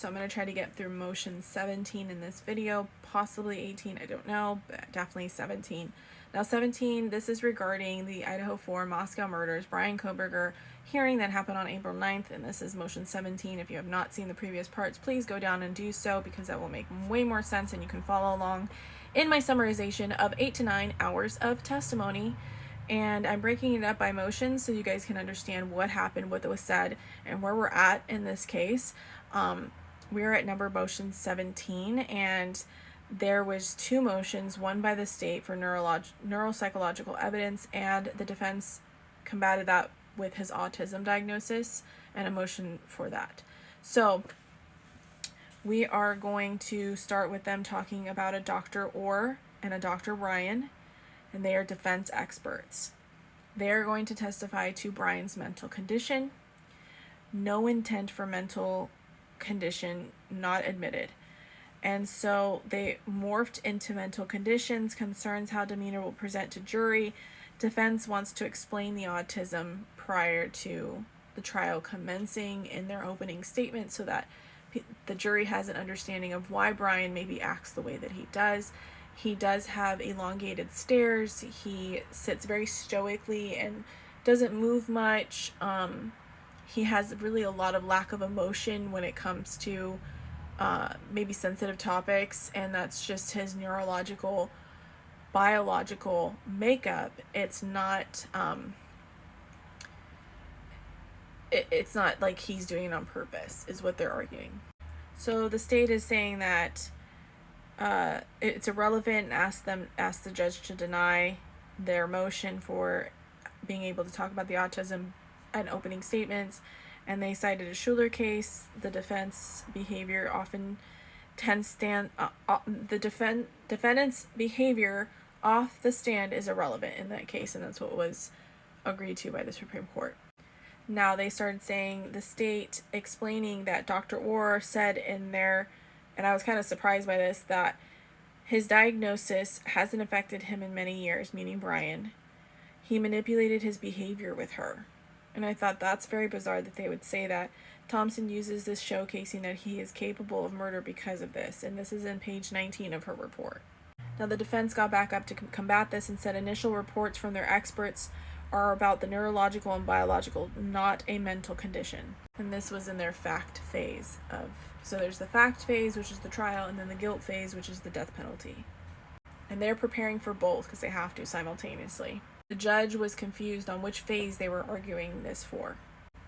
so I'm going to try to get through motion 17 in this video, possibly 18, I don't know, but definitely 17. Now 17, this is regarding the Idaho 4 Moscow murders, Bryan Kohberger hearing that happened on April 9th, and this is motion 17. If you have not seen the previous parts, please go down and do so, because that will make way more sense and you can follow along in my summarization of 8 to 9 hours of testimony. And I'm breaking it up by motions so you guys can understand what happened, what was said, and where we're at in this case. We're at number motion 17, and there was 2 motions, one by the state for neuropsychological evidence, and the defense combated that with his autism diagnosis and a motion for that. So we are going to start with them talking about a Dr. Orr and a Dr. Bryan, and they are defense experts. They are going to testify to Bryan's mental condition, no intent for mental condition not admitted. And so they morphed into mental conditions, concerns how demeanor will present to jury. Defense wants to explain the autism prior to the trial commencing in their opening statement so that the jury has an understanding of why Bryan maybe acts the way that he does. He does have elongated stares. He sits very stoically and doesn't move much. He has really a lot of lack of emotion when it comes to maybe sensitive topics, and that's just his neurological, biological makeup. It's not it's not like he's doing it on purpose, is what they're arguing. So the state is saying that it's irrelevant, and ask the judge to deny their motion for being able to talk about the autism and opening statements. And they cited a Schuler case. The defense behavior often tends the defendant's behavior off the stand is irrelevant in that case, and that's what was agreed to by the Supreme Court. Now they started saying, the state explaining that Dr. Orr said in there, and I was kind of surprised by this, that his diagnosis hasn't affected him in many years, meaning Bryan. He manipulated his behavior with her. And I thought that's very bizarre that they would say that. Thompson uses this showcasing that he is capable of murder because of this, and this is in page 19 of her report. Now the defense got back up to combat this and said initial reports from their experts are about the neurological and biological, not a mental condition. And this was in their fact phase of, so there's the fact phase, which is the trial, and then the guilt phase, which is the death penalty. And they're preparing for both because they have to simultaneously. The judge was confused on which phase they were arguing this for.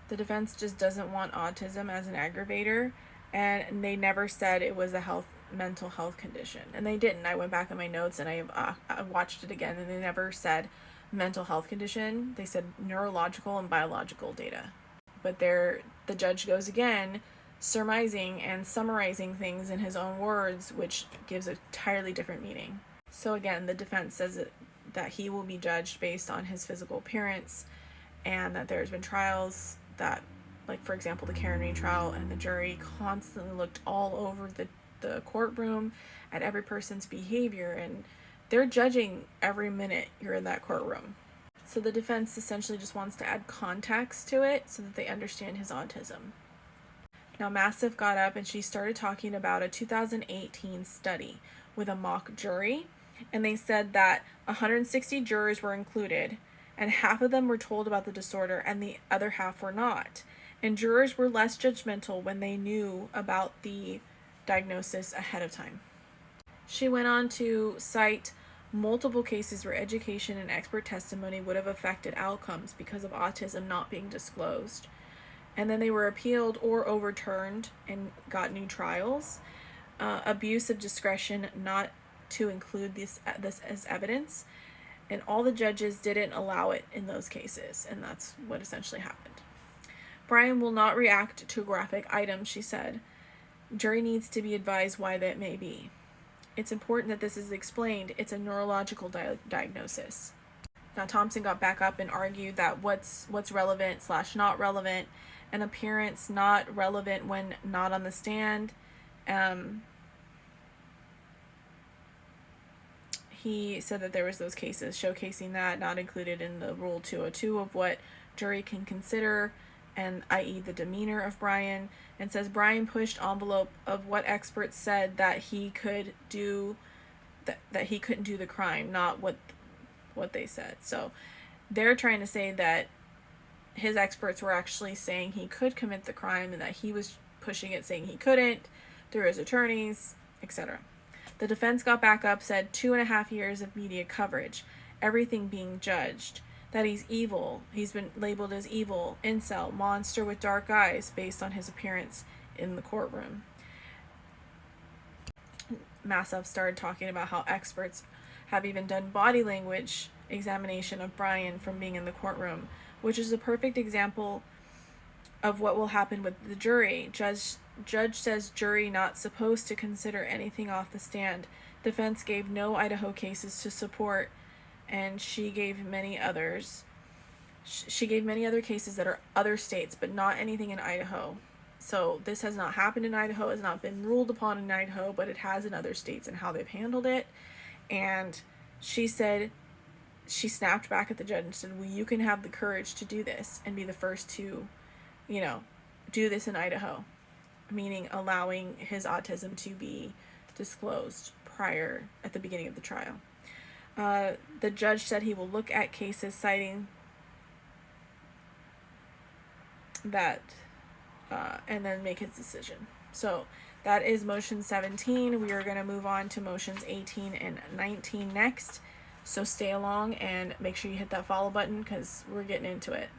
The defense just doesn't want autism as an aggravator, and they never said it was a mental health condition. And they didn't. I went back in my notes and I watched it again, and they never said mental health condition. They said neurological and biological data. But the judge goes again, surmising and summarizing things in his own words, which gives an entirely different meaning. So again, the defense says that he will be judged based on his physical appearance, and that there's been trials that, like for example the Herein trial, and the jury constantly looked all over the courtroom at every person's behavior, and they're judging every minute you're in that courtroom. So the defense essentially just wants to add context to it so that they understand his autism. Now Massive got up and she started talking about a 2018 study with a mock jury, and they said that 160 jurors were included, and half of them were told about the disorder and the other half were not. And jurors were less judgmental when they knew about the diagnosis ahead of time. She went on to cite multiple cases where education and expert testimony would have affected outcomes because of autism not being disclosed. And then they were appealed or overturned and got new trials. Abuse of discretion not to include this as evidence, and all the judges didn't allow it in those cases, and that's what essentially happened. Bryan will not react to graphic items, she said. Jury needs to be advised why that may be. It's important that this is explained. It's a neurological diagnosis. Now Thompson got back up and argued that what's relevant / not relevant, an appearance not relevant when not on the stand. He said that there was those cases showcasing that, not included in the Rule 202 of what jury can consider, and i.e. the demeanor of Brian, and says Brian pushed envelope of what experts said that he could do, that he couldn't do the crime, not what they said. So they're trying to say that his experts were actually saying he could commit the crime and that he was pushing it, saying he couldn't, through his attorneys, etc. The defense got back up, said 2.5 years of media coverage, everything being judged, that he's evil, he's been labeled as evil, incel, monster with dark eyes based on his appearance in the courtroom. Massow started talking about how experts have even done body language examination of Brian from being in the courtroom, which is a perfect example of what will happen with the jury. Judge says jury not supposed to consider anything off the stand. Defense gave no Idaho cases to support, and she gave many others. She gave many other cases that are other states, but not anything in Idaho. So this has not happened in Idaho, has not been ruled upon in Idaho, but it has in other states and how they've handled it. And she said, she snapped back at the judge and said, well, you can have the courage to do this and be the first to, do this in Idaho, meaning allowing his autism to be disclosed prior, at the beginning of the trial. The judge said he will look at cases citing that and then make his decision. So that is motion 17. We are going to move on to motions 18 and 19 next. So stay along and make sure you hit that follow button because we're getting into it.